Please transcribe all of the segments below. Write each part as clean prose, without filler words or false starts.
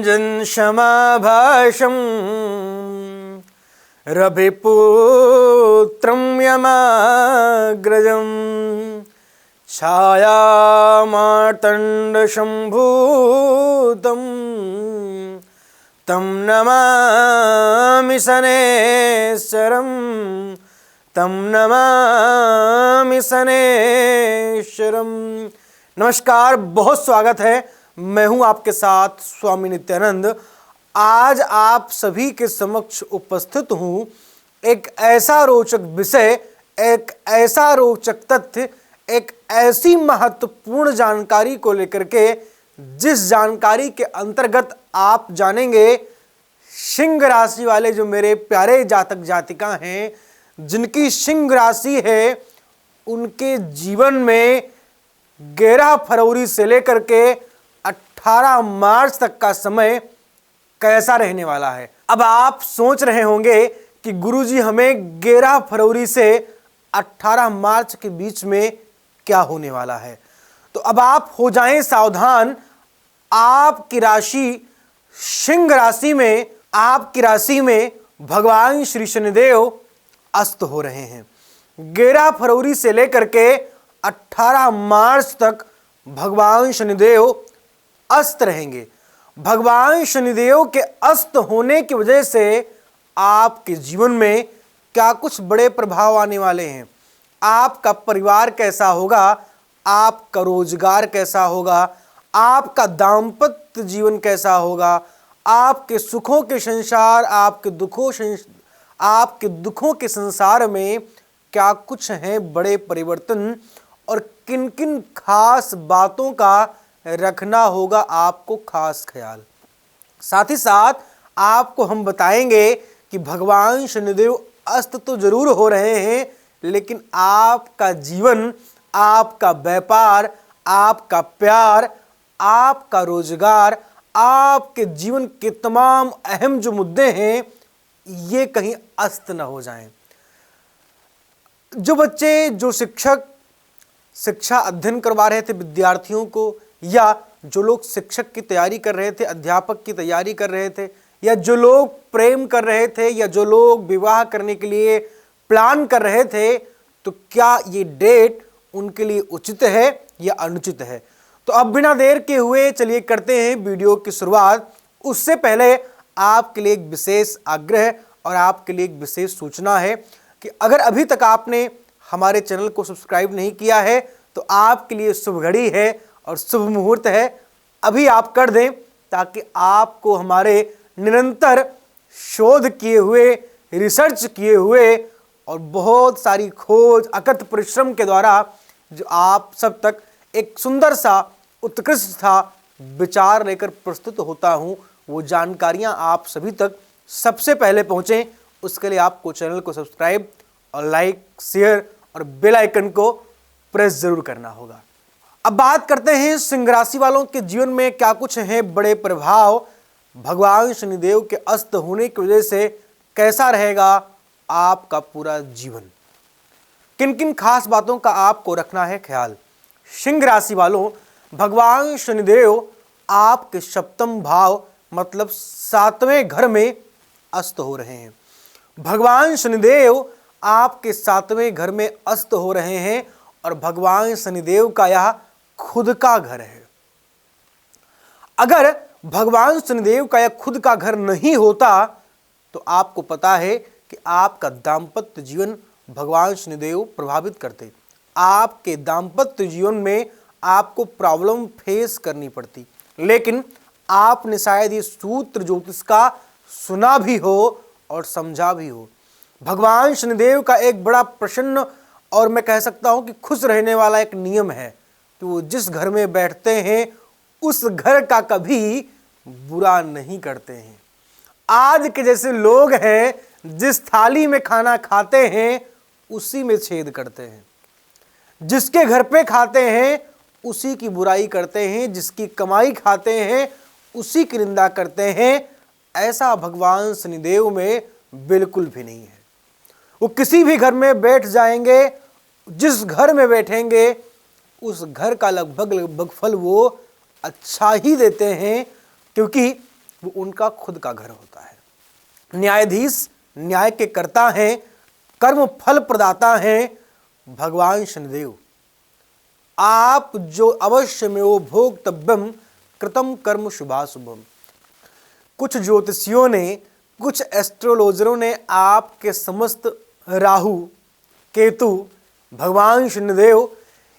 रंजन क्षमाभाषं रविपुत्रं यमाग्रजं छायामार्तण्डसम्भूतं तं नमामि शनैश्वरं तं नमामि शनैश्वरं। नमस्कार, बहुत स्वागत है। मैं हूं आपके साथ स्वामी नित्यानंद। आज आप सभी के समक्ष उपस्थित हूं एक ऐसा रोचक विषय, एक ऐसा रोचक तथ्य, एक ऐसी महत्वपूर्ण जानकारी को लेकर के, जिस जानकारी के अंतर्गत आप जानेंगे सिंह राशि वाले जो मेरे प्यारे जातक जातिका हैं, जिनकी सिंह राशि है, उनके जीवन में 11 फरवरी से लेकर के 18 मार्च तक का समय कैसा रहने वाला है। अब आप सोच रहे होंगे कि गुरुजी हमें 11 फरवरी से 18 मार्च के बीच में क्या होने वाला है। तो अब आप हो जाएं सावधान। आपकी राशि सिंह राशि में, आपकी राशि में भगवान श्री शनिदेव अस्त हो रहे हैं। 11 फरवरी से लेकर के 18 मार्च तक भगवान शनिदेव अस्त रहेंगे। भगवान शनिदेव के अस्त होने की वजह से आपके जीवन में क्या कुछ बड़े प्रभाव आने वाले हैं। आपका परिवार कैसा होगा, आपका रोजगार कैसा होगा, आपका दाम्पत्य जीवन कैसा होगा, आपके सुखों के संसार, आपके दुखों के संसार में क्या कुछ हैं बड़े परिवर्तन, और किन किन खास बातों का रखना होगा आपको खास ख्याल। साथ ही साथ आपको हम बताएंगे कि भगवान शनिदेव अस्त तो जरूर हो रहे हैं, लेकिन आपका जीवन, आपका व्यापार, आपका प्यार, आपका रोजगार, आपके जीवन के तमाम अहम जो मुद्दे हैं, ये कहीं अस्त न हो जाएं। जो बच्चे, जो शिक्षक शिक्षा अध्ययन करवा रहे थे विद्यार्थियों को, या जो लोग शिक्षक की तैयारी कर रहे थे, अध्यापक की तैयारी कर रहे थे, या जो लोग प्रेम कर रहे थे, या जो लोग विवाह करने के लिए प्लान कर रहे थे, तो क्या ये डेट उनके लिए उचित है या अनुचित है। तो अब बिना देर के हुए चलिए करते हैं वीडियो की शुरुआत। उससे पहले आपके लिए एक विशेष आग्रह और आपके लिए एक विशेष सूचना है कि अगर अभी तक आपने हमारे चैनल को सब्सक्राइब नहीं किया है तो आपके लिए शुभ घड़ी है और शुभ मुहूर्त है। अभी आप कर दें ताकि आपको हमारे निरंतर शोध किए हुए, रिसर्च किए हुए और बहुत सारी खोज, अकथ परिश्रम के द्वारा जो आप सब तक एक सुंदर सा, उत्कृष्ट सा विचार लेकर प्रस्तुत होता हूं, वो जानकारियां आप सभी तक सबसे पहले पहुंचें। उसके लिए आपको चैनल को सब्सक्राइब और लाइक, शेयर और बेल आइकन को प्रेस जरूर करना होगा। अब बात करते हैं सिंह राशि वालों के जीवन में क्या कुछ हैं बड़े प्रभाव। भगवान शनिदेव के अस्त होने की वजह से कैसा रहेगा आपका पूरा जीवन, किन किन खास बातों का आपको रखना है ख्याल। सिंह राशि वालों, भगवान शनिदेव आपके सप्तम भाव मतलब 7वें घर में अस्त हो रहे हैं। भगवान शनिदेव आपके 7वें घर में अस्त हो रहे हैं और भगवान शनिदेव का यह खुद का घर है। अगर भगवान शनिदेव का यह खुद का घर नहीं होता तो आपको पता है कि आपका दाम्पत्य जीवन भगवान शनिदेव प्रभावित करते। आपके दाम्पत्य जीवन में आपको प्रॉब्लम फेस करनी पड़ती, लेकिन आपने शायद ये सूत्र ज्योतिष का सुना भी हो और समझा भी हो। भगवान शनिदेव का एक बड़ा प्रसन्न और मैं कह सकता हूं कि खुश रहने वाला एक नियम है कि वो जिस घर में बैठते हैं उस घर का कभी बुरा नहीं करते हैं। आज के जैसे लोग हैं, जिस थाली में खाना खाते हैं उसी में छेद करते हैं, जिसके घर पे खाते हैं उसी की बुराई करते हैं, जिसकी कमाई खाते हैं उसी की निंदा करते हैं। ऐसा भगवान शनिदेव में बिल्कुल भी नहीं है। वो किसी भी घर में बैठ जाएंगे, जिस घर में बैठेंगे उस घर का लगभग फल वो अच्छा ही देते हैं, क्योंकि वो उनका खुद का घर होता है। न्यायाधीश न्याय के कर्ता हैं, कर्म फल प्रदाता हैं भगवान शनिदेव। आप जो अवश्य में वो भोक्तव्यम कृतम कर्म शुभाशुभम। कुछ ज्योतिषियों ने, कुछ एस्ट्रोलॉजरों ने आपके समस्त राहु, केतु, भगवान शनिदेव,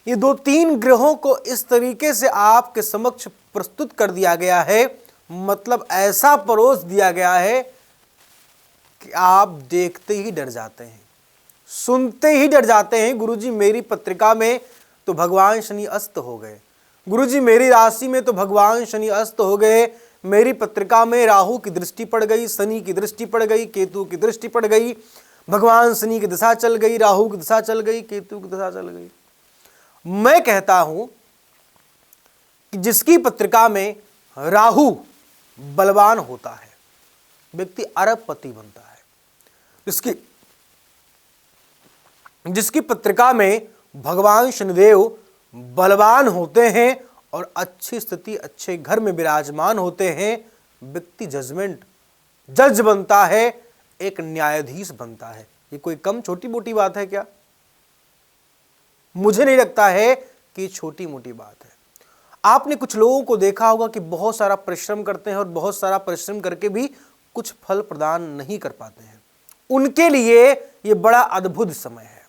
ये 2-3 ग्रहों को इस तरीके से आपके समक्ष प्रस्तुत कर दिया गया है, मतलब ऐसा परोस दिया गया है कि आप देखते ही डर जाते हैं, सुनते ही डर जाते हैं। गुरुजी मेरी पत्रिका में तो भगवान शनि अस्त हो गए, गुरुजी मेरी राशि में तो भगवान शनि अस्त हो गए, मेरी पत्रिका में राहु की दृष्टि पड़ गई, शनि की दृष्टि पड़ गई, केतु की दृष्टि पड़ गई, भगवान शनि की दशा चल गई, राहु की दशा चल गई, केतु की दशा चल गई। मैं कहता हूं कि जिसकी पत्रिका में राहु बलवान होता है, व्यक्ति अरबपति बनता है। जिसकी पत्रिका में भगवान शनिदेव बलवान होते हैं और अच्छी स्थिति, अच्छे घर में विराजमान होते हैं, व्यक्ति जज बनता है, एक न्यायाधीश बनता है। ये कोई कम छोटी मोटी बात है क्या? मुझे नहीं लगता है कि छोटी मोटी बात है। आपने कुछ लोगों को देखा होगा कि बहुत सारा परिश्रम करते हैं और बहुत सारा परिश्रम करके भी कुछ फल प्रदान नहीं कर पाते हैं। उनके लिए यह बड़ा अद्भुत समय है।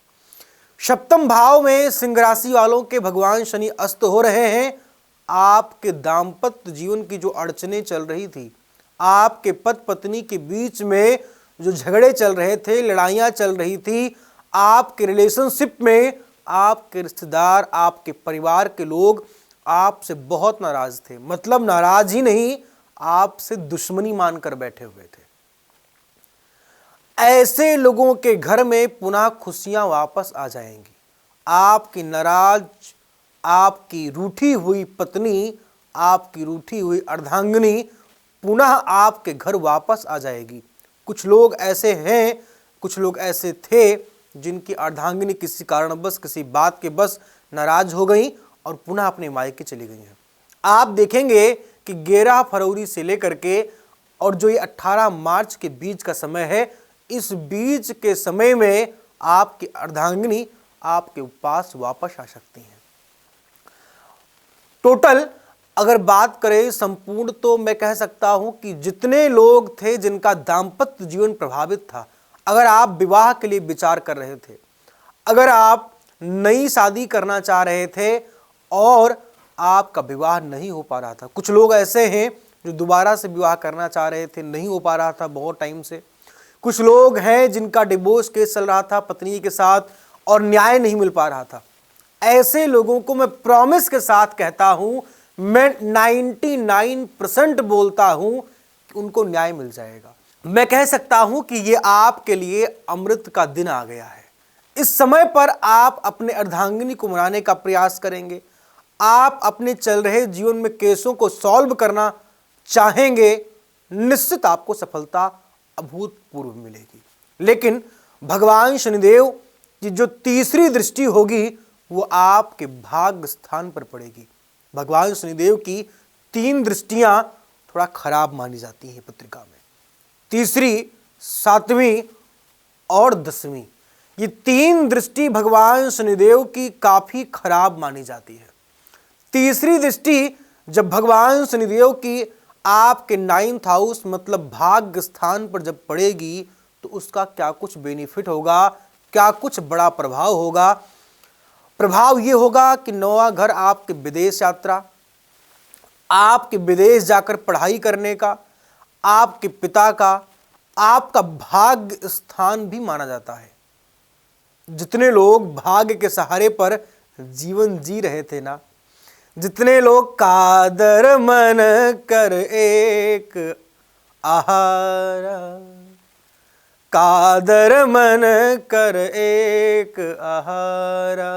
सप्तम भाव में सिंह राशि वालों के भगवान शनि अस्त हो रहे हैं। आपके दाम्पत्य जीवन की जो अड़चनें चल रही थी, आपके पति पत्नी के बीच में जो झगड़े चल रहे थे, लड़ाइयां चल रही थी, आपके रिलेशनशिप में आपके रिश्तेदार, आपके परिवार के लोग आपसे बहुत नाराज थे। मतलब नाराज ही नहीं, आपसे दुश्मनी मानकर बैठे हुए थे। ऐसे लोगों के घर में पुनः खुशियां वापस आ जाएंगी। आपकी नाराज, आपकी रूठी हुई पत्नी, आपकी रूठी हुई अर्धांगिनी पुनः आपके घर वापस आ जाएगी। कुछ लोग ऐसे हैं, कुछ लोग ऐसे थे जिनकी अर्धांगिनी किसी कारणवश, किसी बात के बस नाराज हो गई और पुनः अपने मायके चली गई हैं। आप देखेंगे कि 11 फरवरी से लेकर के और जो ये 18 मार्च के बीच का समय है, इस बीच के समय में आपकी अर्धांगिनी आपके पास वापस आ सकती हैं। टोटल अगर बात करें संपूर्ण, तो मैं कह सकता हूं कि जितने लोग थे जिनका दाम्पत्य जीवन प्रभावित था, अगर आप विवाह के लिए विचार कर रहे थे, अगर आप नई शादी करना चाह रहे थे और आपका विवाह नहीं हो पा रहा था, कुछ लोग ऐसे हैं जो दोबारा से विवाह करना चाह रहे थे, नहीं हो पा रहा था बहुत टाइम से, कुछ लोग हैं जिनका डिवोर्स केस चल रहा था पत्नी के साथ और न्याय नहीं मिल पा रहा था। ऐसे लोगों को मैं प्रॉमिस के साथ कहता हूं, मैं 99% बोलता हूं कि उनको न्याय मिल जाएगा। मैं कह सकता हूं कि ये आपके लिए अमृत का दिन आ गया है। इस समय पर आप अपने अर्धांगिनी को मनाने का प्रयास करेंगे, आप अपने चल रहे जीवन में केसों को सॉल्व करना चाहेंगे, निश्चित आपको सफलता अभूतपूर्व मिलेगी। लेकिन भगवान शनिदेव की जो तीसरी दृष्टि होगी वो आपके भाग्य स्थान पर पड़ेगी। भगवान शनिदेव की 3 दृष्टियां थोड़ा खराब मानी जाती हैं पत्रिका में, तीसरी, 7वीं और 10वीं। ये 3 दृष्टि भगवान शनिदेव की काफी खराब मानी जाती है। तीसरी दृष्टि जब भगवान शनिदेव की आपके 9th हाउस मतलब भाग्य स्थान पर जब पड़ेगी तो उसका क्या कुछ बेनिफिट होगा, क्या कुछ बड़ा प्रभाव होगा। प्रभाव ये होगा कि 9वां घर आपके विदेश यात्रा, आपके विदेश जाकर पढ़ाई करने का, आपके पिता का, आपका भाग्य स्थान भी माना जाता है। जितने लोग भाग्य के सहारे पर जीवन जी रहे थे ना, जितने लोग कादर मन कर एक आहारा, कादर मन कर एक आहारा,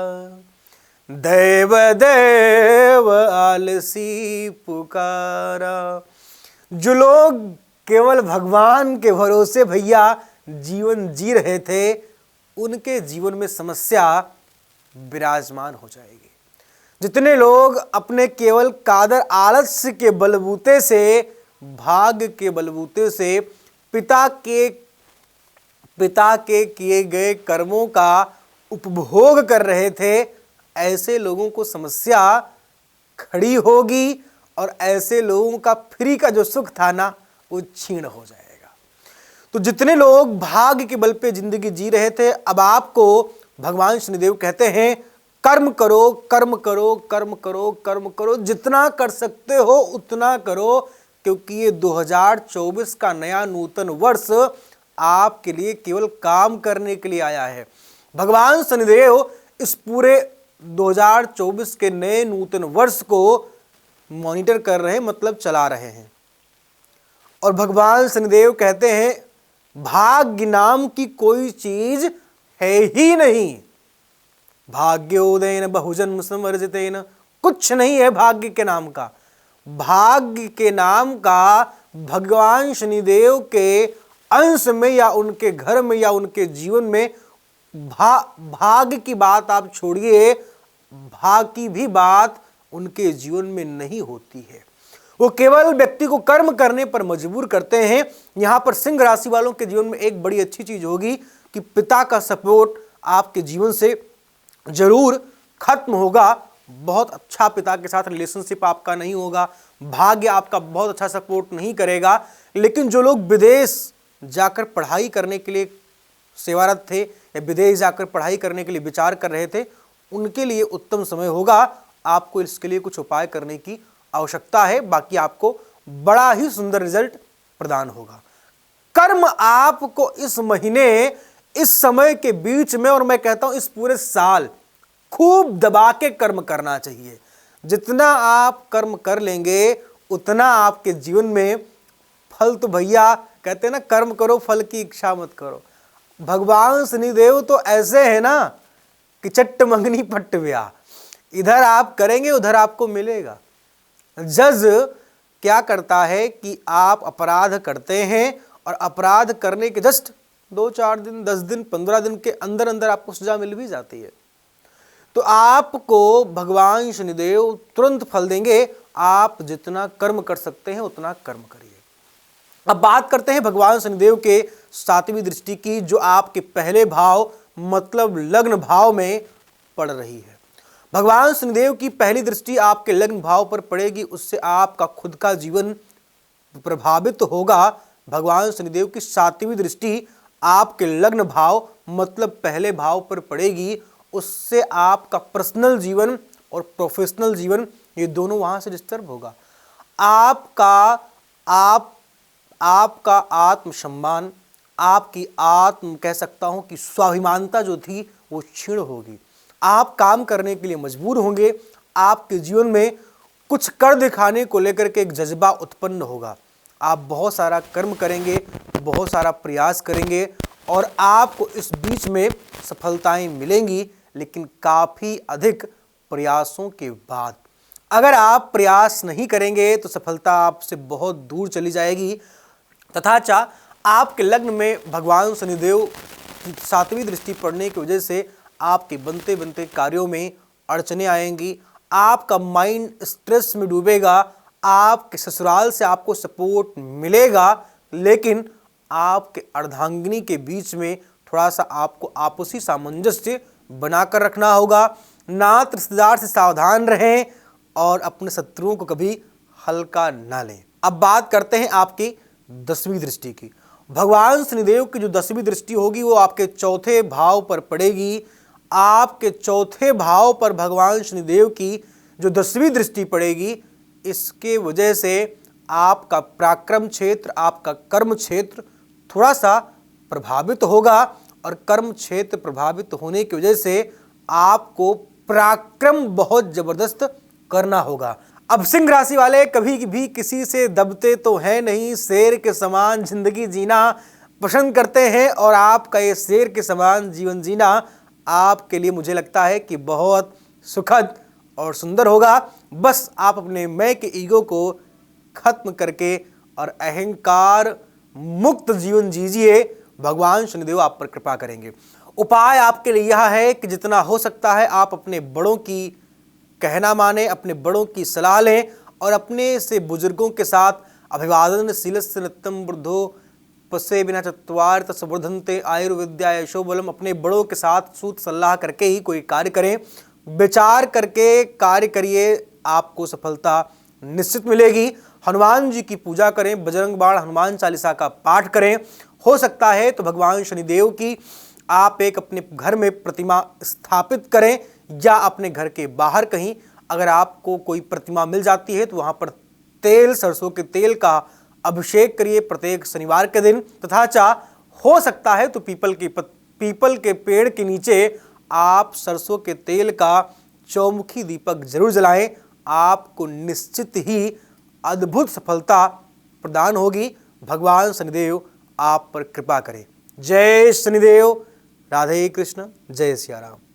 दैव देव आलसी पुकारा। जो लोग केवल भगवान के भरोसे भैया जीवन जी रहे थे, उनके जीवन में समस्या विराजमान हो जाएगी। जितने लोग अपने केवल कादर आलस्य के बलबूते से भाग्य के बलबूते से पिता के किए गए कर्मों का उपभोग कर रहे थे, ऐसे लोगों को समस्या खड़ी होगी और ऐसे लोगों का फ्री का जो सुख था ना, वो छीण हो जाएगा। तो जितने लोग भाग्य के बल पे जिंदगी जी रहे थे, अब आपको भगवान शनिदेव कहते हैं कर्म करो, कर्म करो, कर्म करो, कर्म करो, जितना कर सकते हो उतना करो, क्योंकि ये 2024 का नया नूतन वर्ष आपके लिए केवल काम करने के लिए आया है। भगवान शनिदेव इस पूरे 2024 के नए नूतन वर्ष को मॉनिटर कर रहे हैं, मतलब चला रहे हैं। और भगवान शनिदेव कहते हैं भाग्य नाम की कोई चीज है ही नहीं। भाग्योदयन बहुजन्म समर्जितेन, कुछ नहीं है भाग्य के नाम का। भाग्य के नाम का भगवान शनिदेव के अंश में या उनके घर में या उनके जीवन में भाग्य की बात आप छोड़िए, भाग्य की भी बात उनके जीवन में नहीं होती है। वो केवल व्यक्ति को कर्म करने पर मजबूर करते हैं। यहां पर सिंह राशि वालों के जीवन में एक बड़ी अच्छी चीज होगी कि पिता का सपोर्ट आपके जीवन से जरूर खत्म होगा। बहुत अच्छा पिता के साथ रिलेशनशिप आपका नहीं होगा, भाग्य आपका बहुत अच्छा सपोर्ट नहीं करेगा। लेकिन जो लोग विदेश जाकर पढ़ाई करने के लिए सेवारत थे या विदेश जाकर पढ़ाई करने के लिए विचार कर रहे थे, उनके लिए उत्तम समय होगा। आपको इसके लिए कुछ उपाय करने की आवश्यकता है, बाकी आपको बड़ा ही सुंदर रिजल्ट प्रदान होगा। कर्म आपको इस महीने, इस समय के बीच में, और मैं कहता हूं इस पूरे साल खूब दबा के कर्म करना चाहिए। जितना आप कर्म कर लेंगे उतना आपके जीवन में फल, तो भैया कहते हैं ना कर्म करो फल की इच्छा मत करो। भगवान शनिदेव तो ऐसे है ना कि चट्ट मंगनी पट्ट ब्याह, इधर आप करेंगे उधर आपको मिलेगा। जज क्या करता है कि आप अपराध करते हैं और अपराध करने के जस्ट 2-4 दिन, 10 दिन, 15 दिन के अंदर अंदर आपको सजा मिल भी जाती है। तो आपको भगवान शनिदेव तुरंत फल देंगे। आप जितना कर्म कर सकते हैं उतना कर्म करिए। अब बात करते हैं भगवान शनिदेव के 7वीं दृष्टि की, जो आपके पहले भाव मतलब लग्न भाव में पड़ रही है। भगवान शनिदेव की पहली दृष्टि आपके लग्न भाव पर पड़ेगी, उससे आपका खुद का जीवन प्रभावित होगा। भगवान शनिदेव की 7वीं दृष्टि आपके लग्न भाव मतलब पहले भाव पर पड़ेगी, उससे आपका पर्सनल जीवन और प्रोफेशनल जीवन ये दोनों वहां से डिस्टर्ब होगा। आपका आत्मसम्मान, आपकी आत्म कह सकता हूं कि स्वाभिमानता जो थी वो क्षीण होगी। आप काम करने के लिए मजबूर होंगे। आपके जीवन में कुछ कर दिखाने को लेकर के एक जज्बा उत्पन्न होगा। आप बहुत सारा कर्म करेंगे, बहुत सारा प्रयास करेंगे और आपको इस बीच में सफलताएं मिलेंगी, लेकिन काफ़ी अधिक प्रयासों के बाद। अगर आप प्रयास नहीं करेंगे तो सफलता आपसे बहुत दूर चली जाएगी। तथाचा आपके लग्न में भगवान शनिदेव की 7वीं दृष्टि पड़ने की वजह से आपके बनते बनते कार्यों में अड़चने आएंगी। आपका माइंड स्ट्रेस में डूबेगा। आपके ससुराल से आपको सपोर्ट मिलेगा, लेकिन आपके अर्धांगिनी के बीच में थोड़ा सा आपको आपसी सामंजस्य बनाकर रखना होगा। नात रिश्तेदार से सावधान रहें और अपने शत्रुओं को कभी हल्का ना लें। अब बात करते हैं आपकी 10वीं दृष्टि की। भगवान शनिदेव की जो 10वीं दृष्टि होगी वो आपके चौथे भाव पर पड़ेगी। आपके चौथे भाव पर भगवान शनिदेव की जो 10वीं दृष्टि पड़ेगी, इसके वजह से आपका पराक्रम क्षेत्र, आपका कर्म क्षेत्र थोड़ा सा प्रभावित होगा और कर्म क्षेत्र प्रभावित होने की वजह से आपको पराक्रम बहुत जबरदस्त करना होगा। अब सिंह राशि वाले कभी भी किसी से दबते तो है नहीं, शेर के समान जिंदगी जीना पसंद करते हैं और आपका ये शेर के समान जीवन जीना आपके लिए मुझे लगता है कि बहुत सुखद और सुंदर होगा। बस आप अपने मैं के ईगो को खत्म करके और अहंकार मुक्त जीवन जीजिए, भगवान शनिदेव आप पर कृपा करेंगे। उपाय आपके लिए यह है कि जितना हो सकता है आप अपने बड़ों की कहना माने, अपने बड़ों की सलाह लें और अपने से बुजुर्गों के साथ अभिवादन शीलस्य नित्यं वृद्धो पश्ये बिना चत्वार तस्वर्धन्ते आयुर्विद्या यशो बलम। अपने बड़ों के साथ सूत सलाह करके ही कोई कार्य करें, विचार करके कार्य करिए, आपको सफलता निश्चित मिलेगी। हनुमान जी की पूजा करें, बजरंग बाण हनुमान चालीसा का पाठ करें। हो सकता है तो भगवान शनिदेव की आप एक अपने घर में प्रतिमा स्थापित करें या अपने घर के बाहर कहीं अगर आपको कोई प्रतिमा मिल जाती है तो वहां पर तेल, सरसों के तेल का अभिषेक करिए प्रत्येक शनिवार के दिन। तथा हो सकता है तो पीपल के पेड़ के नीचे आप सरसों के तेल का चौमुखी दीपक जरूर जलाएं। आपको निश्चित ही अद्भुत सफलता प्रदान होगी। भगवान शनिदेव आप पर कृपा करें। जय शनिदेव। राधे कृष्ण। जय सिया राम।